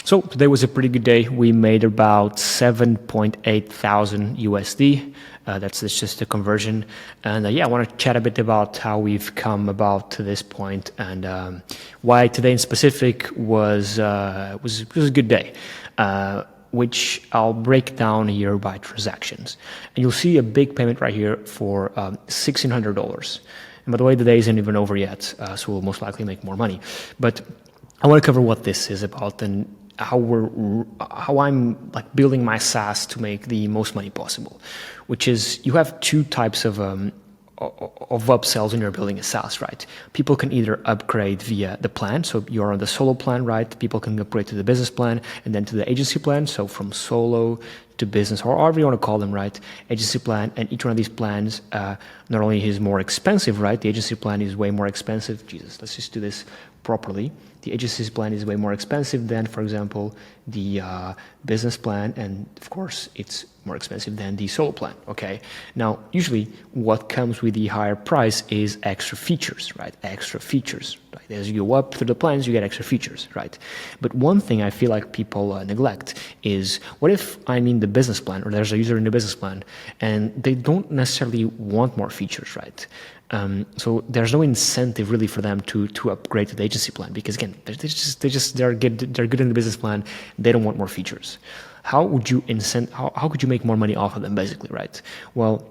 So today was a pretty good day. We made about 7.8 thousand USD. That's just a conversion. And I want to chat a bit about how we've come about to this point and why today in specific was a good day. Which I'll break down here by transactions. And you'll see a big payment right here for $1,600. And by the way, the day isn't even over yet, so we'll most likely make more money. But I want to cover what this is about and how I'm like building my SaaS to make the most money possible, which is you have two types of upsells when you're building a SaaS, right? People can either upgrade via the plan. So you're on the solo plan, right? People can upgrade to the business plan and then to the agency plan. So from solo to business, or however you want to call them, right? Agency plan, and each one of these plans not only is more expensive, right? The agency plan is way more expensive. Jesus, let's just do this properly. The agency plan is way more expensive than, for example, the business plan, and of course, it's more expensive than the solo plan, okay? Now, usually what comes with the higher price is extra features, right? Extra features. Right? As you go up through the plans, you get extra features, right? But one thing I feel like people neglect is, what if I'm in the business plan, or there's a user in the business plan, and they don't necessarily want more features, right? So there's no incentive really for them to upgrade to the agency plan, because again, they're good in the business plan. They don't want more features. How would you how could you make more money off of them, basically, right? Well,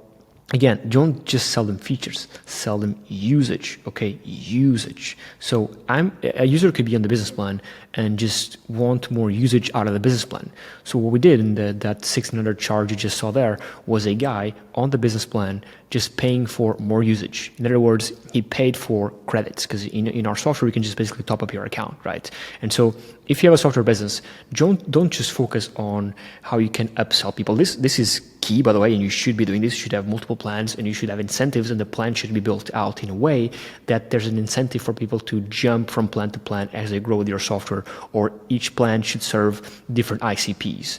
again, don't just sell them features, sell them usage, okay? Usage. So a user could be on the business plan and just want more usage out of the business plan. So what we did in that 1,600 charge you just saw there was a guy on the business plan just paying for more usage. In other words, he paid for credits, because in our software, you can just basically top up your account, right? And so if you have a software business, don't just focus on how you can upsell people. This is key, by the way, and you should be doing this. You should have multiple plans and you should have incentives, and the plan should be built out in a way that there's an incentive for people to jump from plan to plan as they grow with your software, or each plan should serve different ICPs.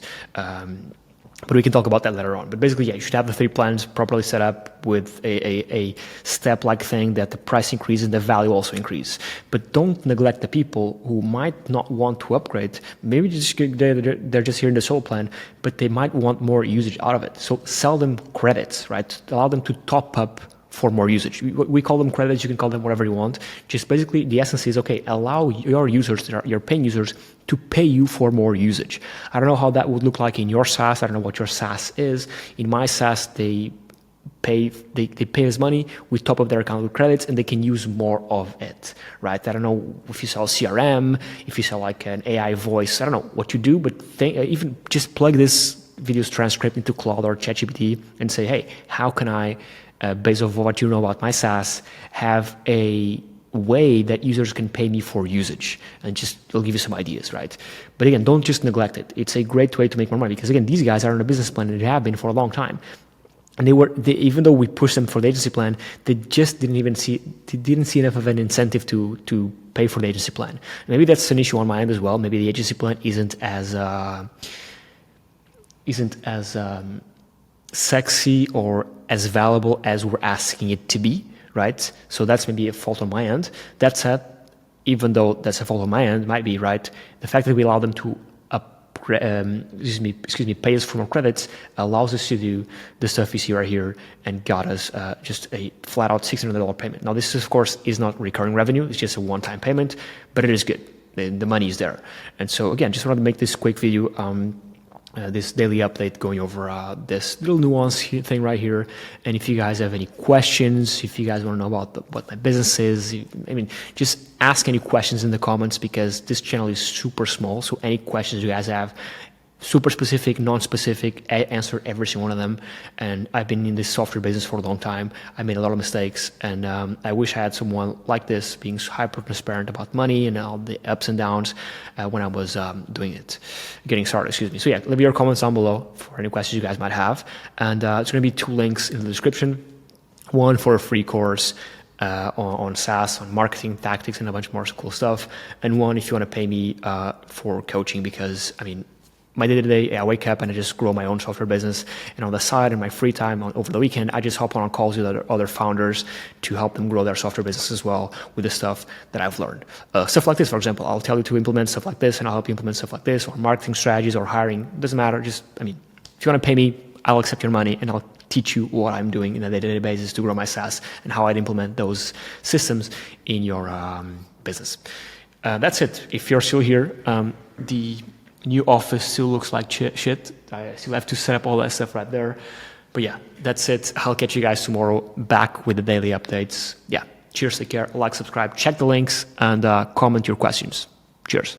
But we can talk about that later on. But basically, you should have the 3 plans properly set up with a step-like thing that the price increases and the value also increase. But don't neglect the people who might not want to upgrade. Maybe they're just here in the solo plan, but they might want more usage out of it. So sell them credits, right? Allow them to top up for more usage. We call them credits. You can call them whatever you want. Just basically, the essence is, okay, allow your users, your paying users, to pay you for more usage. I don't know how that would look like in your SaaS. I don't know what your SaaS is. In my SaaS, they pay us money, we top up their account with credits, and they can use more of it, right? I don't know if you sell CRM, if you sell like an AI voice, I don't know what you do, but even just plug this video's transcript into Claude or ChatGPT and say, hey, how can I, based on what you know about my SaaS, have a way that users can pay me for usage, and just it'll give you some ideas, right? But again, don't just neglect it. It's a great way to make more money, because again, these guys are on a business plan and they have been for a long time. And even though we pushed them for the agency plan, they just didn't see enough of an incentive to pay for the agency plan. Maybe that's an issue on my end as well. Maybe the agency plan isn't as sexy or as valuable as we're asking it to be, right? So that's maybe a fault on my end. That said, even though that's a fault on my end, might be, right, the fact that we allow them to pay us for more credits allows us to do the stuff you see right here, and got us just a flat out $600 payment. Now this, of course, is not recurring revenue. It's just a one-time payment, but it is good. The money is there. And so again, just wanted to make this quick video, this daily update going over this little nuance thing right here. And if you guys have any questions, if you guys want to know about what my business is, I mean, just ask any questions in the comments, because this channel is super small. So any questions you guys have, super specific, non-specific, answer every single one of them. And I've been in this software business for a long time. I made a lot of mistakes, and I wish I had someone like this, being hyper transparent about money and all the ups and downs when I was getting started, excuse me. So yeah, leave your comments down below for any questions you guys might have. And it's going to be 2 links in the description. One for a free course on SaaS, on marketing tactics and a bunch more cool stuff. And one if you want to pay me for coaching, because I mean, my day-to-day, I wake up and I just grow my own software business. And on the side, in my free time over the weekend, I just hop on calls with other founders to help them grow their software business as well with the stuff that I've learned. Stuff like this, for example, I'll tell you to implement stuff like this, and I'll help you implement stuff like this, or marketing strategies, or hiring. Doesn't matter. If you want to pay me, I'll accept your money, and I'll teach you what I'm doing on a day-to-day basis to grow my SaaS and how I'd implement those systems in your business. That's it. If you're still here, the new office still looks like shit. I still have to set up all that stuff right there. But yeah, that's it. I'll catch you guys tomorrow back with the daily updates. Yeah, cheers, take care, like, subscribe, check the links, and comment your questions. Cheers.